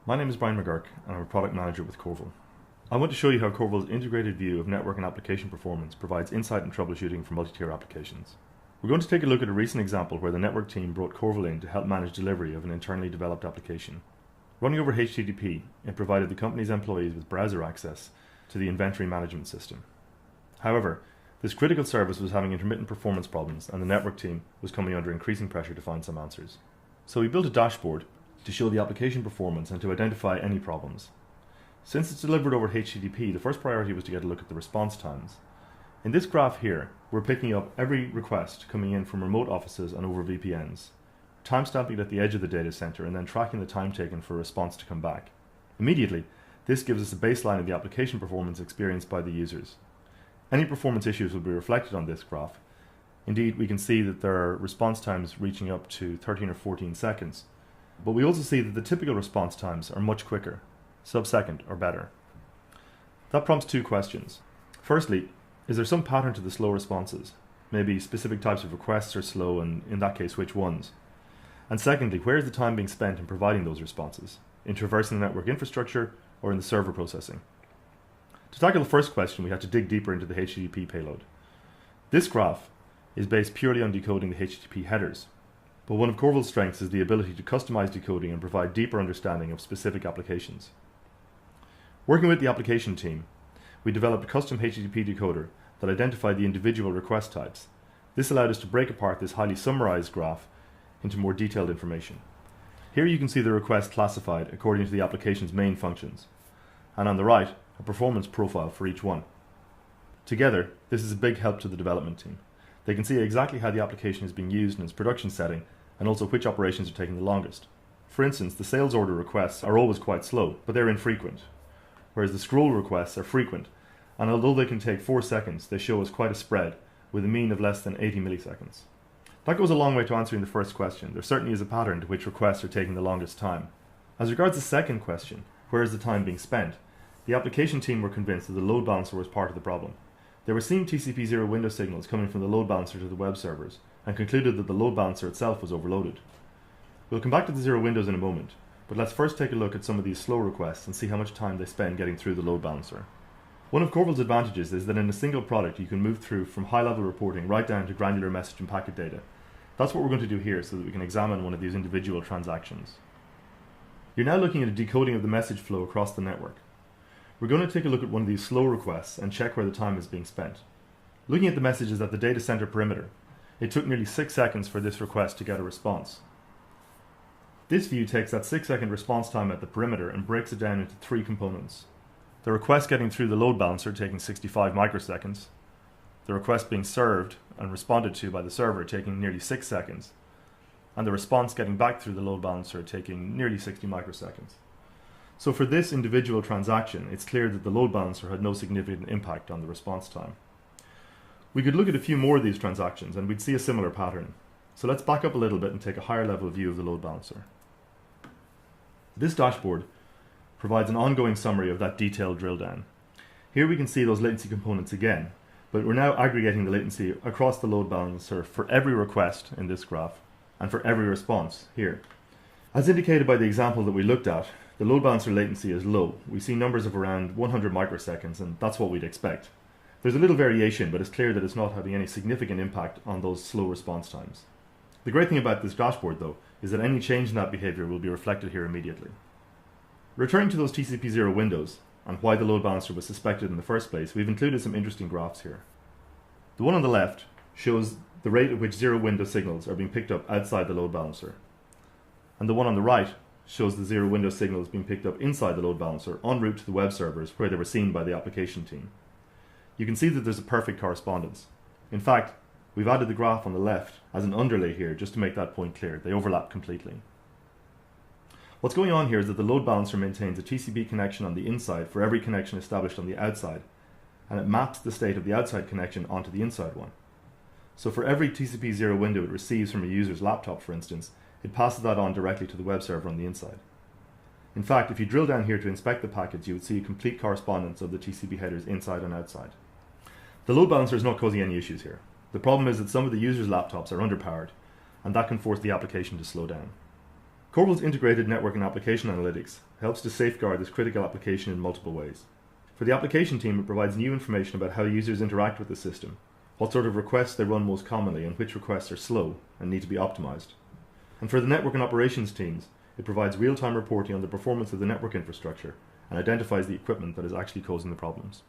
My name is Brian McGurk and I'm a product manager with Corvil. I want to show you how Corvil's integrated view of network and application performance provides insight and troubleshooting for multi-tier applications. We're going to take a look at a recent example where the network team brought Corvil in to help manage delivery of an internally developed application. Running over HTTP, it provided the company's employees with browser access to the inventory management system. However, this critical service was having intermittent performance problems and the network team was coming under increasing pressure to find some answers. So we built a dashboard to show the application performance and to identify any problems. Since it's delivered over HTTP, the first priority was to get a look at the response times. In this graph here, we're picking up every request coming in from remote offices and over VPNs, timestamping it at the edge of the data center and then tracking the time taken for a response to come back. Immediately, this gives us a baseline of the application performance experienced by the users. Any performance issues will be reflected on this graph. Indeed, we can see that there are response times reaching up to 13 or 14 seconds. But we also see that the typical response times are much quicker, sub-second or better. That prompts two questions. Firstly, is there some pattern to the slow responses? Maybe specific types of requests are slow, and in that case, which ones? And secondly, where is the time being spent in providing those responses? In traversing the network infrastructure or in the server processing? To tackle the first question, we had to dig deeper into the HTTP payload. This graph is based purely on decoding the HTTP headers. But one of Corvil's strengths is the ability to customize decoding and provide deeper understanding of specific applications. Working with the application team, we developed a custom HTTP decoder that identified the individual request types. This allowed us to break apart this highly summarized graph into more detailed information. Here you can see the request classified according to the application's main functions, and on the right, a performance profile for each one. Together, this is a big help to the development team. They can see exactly how the application is being used in its production setting and also which operations are taking the longest. For instance, the sales order requests are always quite slow, but they're infrequent, whereas the scroll requests are frequent, and although they can take 4 seconds, they show us quite a spread, with a mean of less than 80 milliseconds. That goes a long way to answering the first question. There certainly is a pattern to which requests are taking the longest time. As regards the second question, where is the time being spent, the application team were convinced that the load balancer was part of the problem. They were seeing TCP0 window signals coming from the load balancer to the web servers and concluded that the load balancer itself was overloaded. We'll come back to the zero windows in a moment, but let's first take a look at some of these slow requests and see how much time they spend getting through the load balancer. One of Corvil's advantages is that in a single product you can move through from high-level reporting right down to granular message and packet data. That's what we're going to do here so that we can examine one of these individual transactions. You're now looking at a decoding of the message flow across the network. We're going to take a look at one of these slow requests and check where the time is being spent. Looking at the messages at the data center perimeter, it took nearly 6 seconds for this request to get a response. This view takes that 6-second response time at the perimeter and breaks it down into 3 components. The request getting through the load balancer taking 65 microseconds, the request being served and responded to by the server taking nearly 6 seconds, and the response getting back through the load balancer taking nearly 60 microseconds. So for this individual transaction, it's clear that the load balancer had no significant impact on the response time. We could look at a few more of these transactions and we'd see a similar pattern. So let's back up a little bit and take a higher level view of the load balancer. This dashboard provides an ongoing summary of that detailed drill down. Here we can see those latency components again, but we're now aggregating the latency across the load balancer for every request in this graph and for every response here. As indicated by the example that we looked at, the load balancer latency is low. We see numbers of around 100 microseconds, and that's what we'd expect. There's a little variation, but it's clear that it's not having any significant impact on those slow response times. The great thing about this dashboard, though, is that any change in that behavior will be reflected here immediately. Returning to those TCP0 windows, and why the load balancer was suspected in the first place, we've included some interesting graphs here. The one on the left shows the rate at which zero window signals are being picked up outside the load balancer, and the one on the right shows the zero window signals being picked up inside the load balancer en route to the web servers where they were seen by the application team. You can see that there's a perfect correspondence. In fact, we've added the graph on the left as an underlay here just to make that point clear. They overlap completely. What's going on here is that the load balancer maintains a TCP connection on the inside for every connection established on the outside, and it maps the state of the outside connection onto the inside one. So for every TCP0 window it receives from a user's laptop, for instance, it passes that on directly to the web server on the inside. In fact, if you drill down here to inspect the packets, you would see a complete correspondence of the TCP headers inside and outside. The load balancer is not causing any issues here. The problem is that some of the users' laptops are underpowered, and that can force the application to slow down. Corvil's integrated network and application analytics helps to safeguard this critical application in multiple ways. For the application team, it provides new information about how users interact with the system, what sort of requests they run most commonly, and which requests are slow and need to be optimized. And for the network and operations teams, it provides real-time reporting on the performance of the network infrastructure and identifies the equipment that is actually causing the problems.